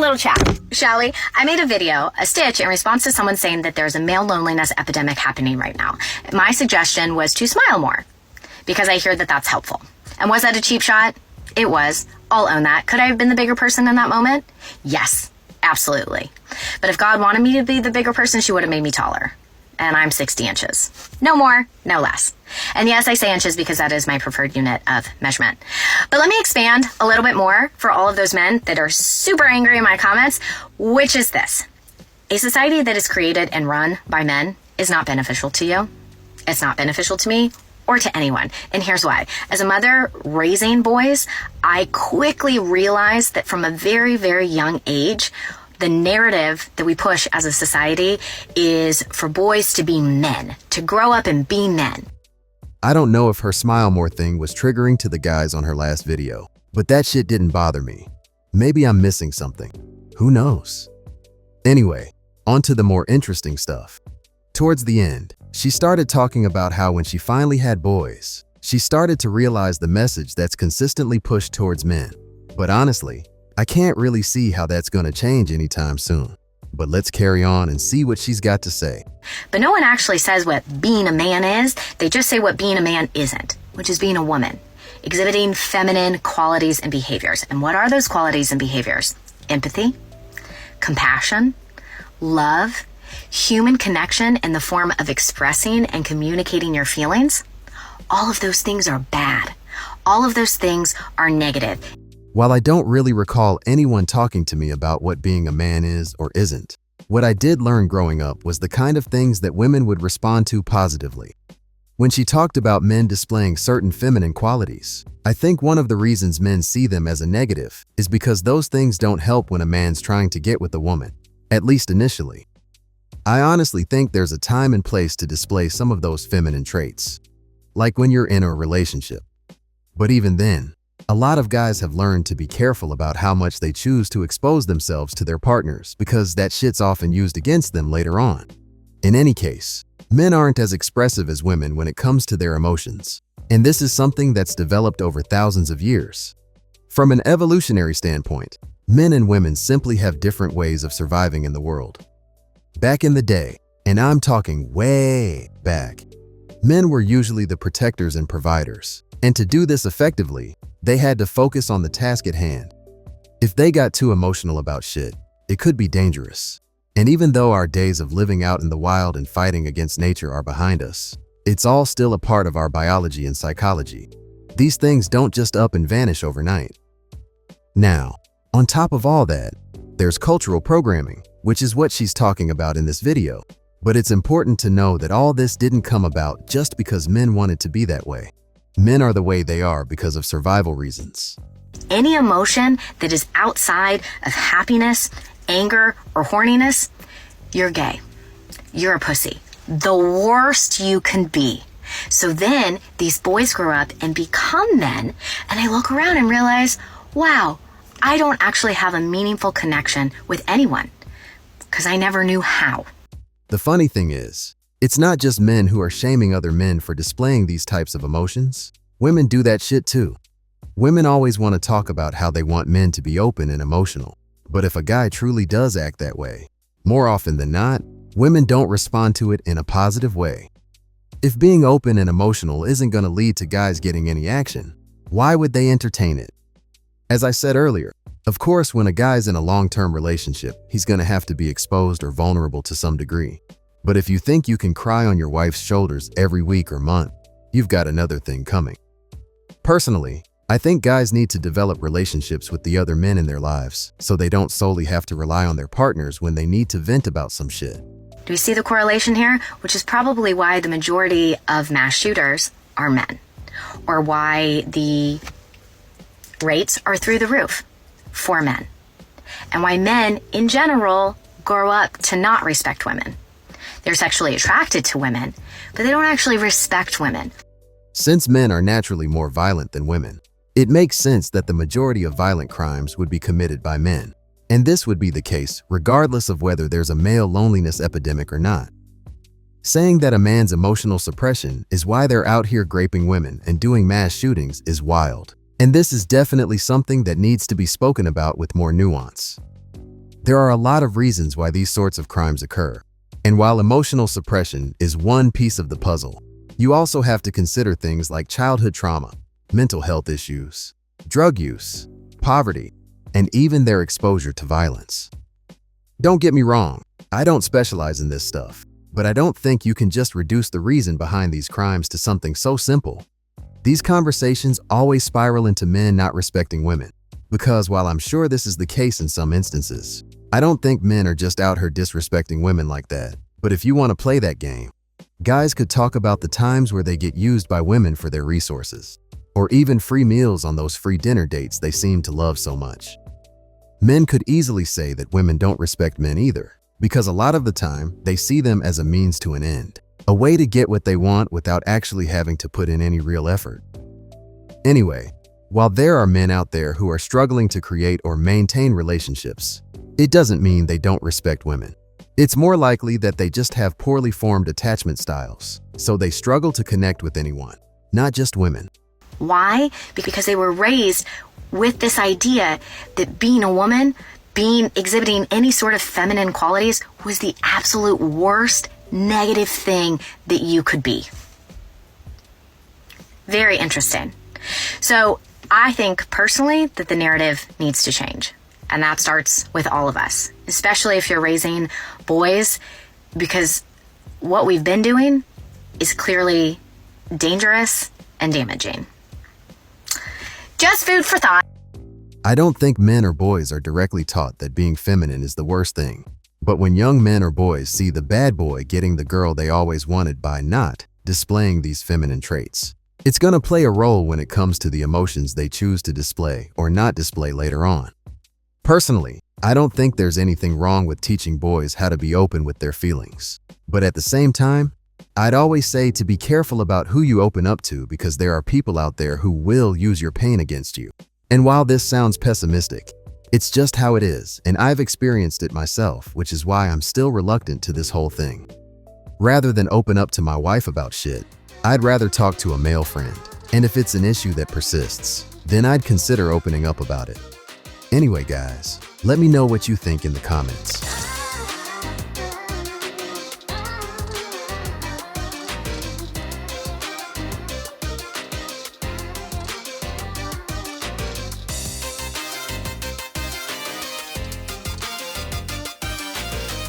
little chat, shall we? I made a video, a stitch, in response to someone saying that there's a male loneliness epidemic happening right now. My suggestion was to smile more, because I hear that that's helpful. And was that a cheap shot? It was. I'll own that. Could I have been the bigger person in that moment? Yes, absolutely. But if God wanted me to be the bigger person, she would have made me taller. And I'm 60 inches. No more, no less. And yes, I say inches because that is my preferred unit of measurement. But let me expand a little bit more for all of those men that are super angry in my comments, which is this. A society that is created and run by men is not beneficial to you. It's not beneficial to me or to anyone. And here's why. As a mother raising boys, I quickly realized that from a very, very young age, the narrative that we push as a society is for boys to be men, to grow up and be men. I don't know if her smile more thing was triggering to the guys on her last video, but that shit didn't bother me. Maybe I'm missing something. Who knows? Anyway, on to the more interesting stuff. Towards the end, she started talking about how when she finally had boys, she started to realize the message that's consistently pushed towards men. But honestly, I can't really see how that's going to change anytime soon. But let's carry on and see what she's got to say. But no one actually says what being a man is. They just say what being a man isn't, which is being a woman, exhibiting feminine qualities and behaviors. And what are those qualities and behaviors? Empathy, compassion, love, human connection in the form of expressing and communicating your feelings. All of those things are bad. All of those things are negative. While I don't really recall anyone talking to me about what being a man is or isn't, what I did learn growing up was the kind of things that women would respond to positively. When she talked about men displaying certain feminine qualities, I think one of the reasons men see them as a negative is because those things don't help when a man's trying to get with a woman, at least initially. I honestly think there's a time and place to display some of those feminine traits, like when you're in a relationship. But even then, a lot of guys have learned to be careful about how much they choose to expose themselves to their partners because that shit's often used against them later on. In any case, men aren't as expressive as women when it comes to their emotions, and this is something that's developed over thousands of years. From an evolutionary standpoint, men and women simply have different ways of surviving in the world. Back in the day, and I'm talking way back, men were usually the protectors and providers, and to do this effectively, they had to focus on the task at hand. If they got too emotional about shit, it could be dangerous. And even though our days of living out in the wild and fighting against nature are behind us, it's all still a part of our biology and psychology. These things don't just up and vanish overnight. Now, on top of all that, there's cultural programming, which is what she's talking about in this video. But it's important to know that all this didn't come about just because men wanted to be that way. Men are the way they are because of survival reasons. Any emotion that is outside of happiness, anger, or horniness, you're gay. You're a pussy. The worst you can be. So then these boys grow up and become men, and they look around and realize, wow, I don't actually have a meaningful connection with anyone because I never knew how. The funny thing is, it's not just men who are shaming other men for displaying these types of emotions. Women do that shit too. Women always want to talk about how they want men to be open and emotional. But if a guy truly does act that way, more often than not, women don't respond to it in a positive way. If being open and emotional isn't going to lead to guys getting any action, why would they entertain it? As I said earlier, of course, when a guy's in a long-term relationship, he's going to have to be exposed or vulnerable to some degree. But if you think you can cry on your wife's shoulders every week or month, you've got another thing coming. Personally, I think guys need to develop relationships with the other men in their lives so they don't solely have to rely on their partners when they need to vent about some shit. Do you see the correlation here? Which is probably why the majority of mass shooters are men, or why the rates are through the roof for men, and why men in general grow up to not respect women. They're sexually attracted to women, but they don't actually respect women. Since men are naturally more violent than women, it makes sense that the majority of violent crimes would be committed by men. And this would be the case regardless of whether there's a male loneliness epidemic or not. Saying that a man's emotional suppression is why they're out here raping women and doing mass shootings is wild. And this is definitely something that needs to be spoken about with more nuance. There are a lot of reasons why these sorts of crimes occur. And while emotional suppression is one piece of the puzzle, you also have to consider things like childhood trauma, mental health issues, drug use, poverty, and even their exposure to violence. Don't get me wrong, I don't specialize in this stuff, but I don't think you can just reduce the reason behind these crimes to something so simple. These conversations always spiral into men not respecting women, because while I'm sure this is the case in some instances, I don't think men are just out here disrespecting women like that. But if you want to play that game, guys could talk about the times where they get used by women for their resources, or even free meals on those free dinner dates they seem to love so much. Men could easily say that women don't respect men either, because a lot of the time they see them as a means to an end, a way to get what they want without actually having to put in any real effort. Anyway, while there are men out there who are struggling to create or maintain relationships, it doesn't mean they don't respect women. It's more likely that they just have poorly formed attachment styles, so they struggle to connect with anyone, not just women. Why? Because they were raised with this idea that being a woman, exhibiting any sort of feminine qualities was the absolute worst negative thing that you could be. Very interesting. So I think personally that the narrative needs to change. And that starts with all of us, especially if you're raising boys, because what we've been doing is clearly dangerous and damaging. Just food for thought. I don't think men or boys are directly taught that being feminine is the worst thing. But when young men or boys see the bad boy getting the girl they always wanted by not displaying these feminine traits, it's going to play a role when it comes to the emotions they choose to display or not display later on. Personally, I don't think there's anything wrong with teaching boys how to be open with their feelings. But at the same time, I'd always say to be careful about who you open up to, because there are people out there who will use your pain against you. And while this sounds pessimistic, it's just how it is, and I've experienced it myself, which is why I'm still reluctant to this whole thing. Rather than open up to my wife about shit, I'd rather talk to a male friend. And if it's an issue that persists, then I'd consider opening up about it. Anyway, guys, let me know what you think in the comments.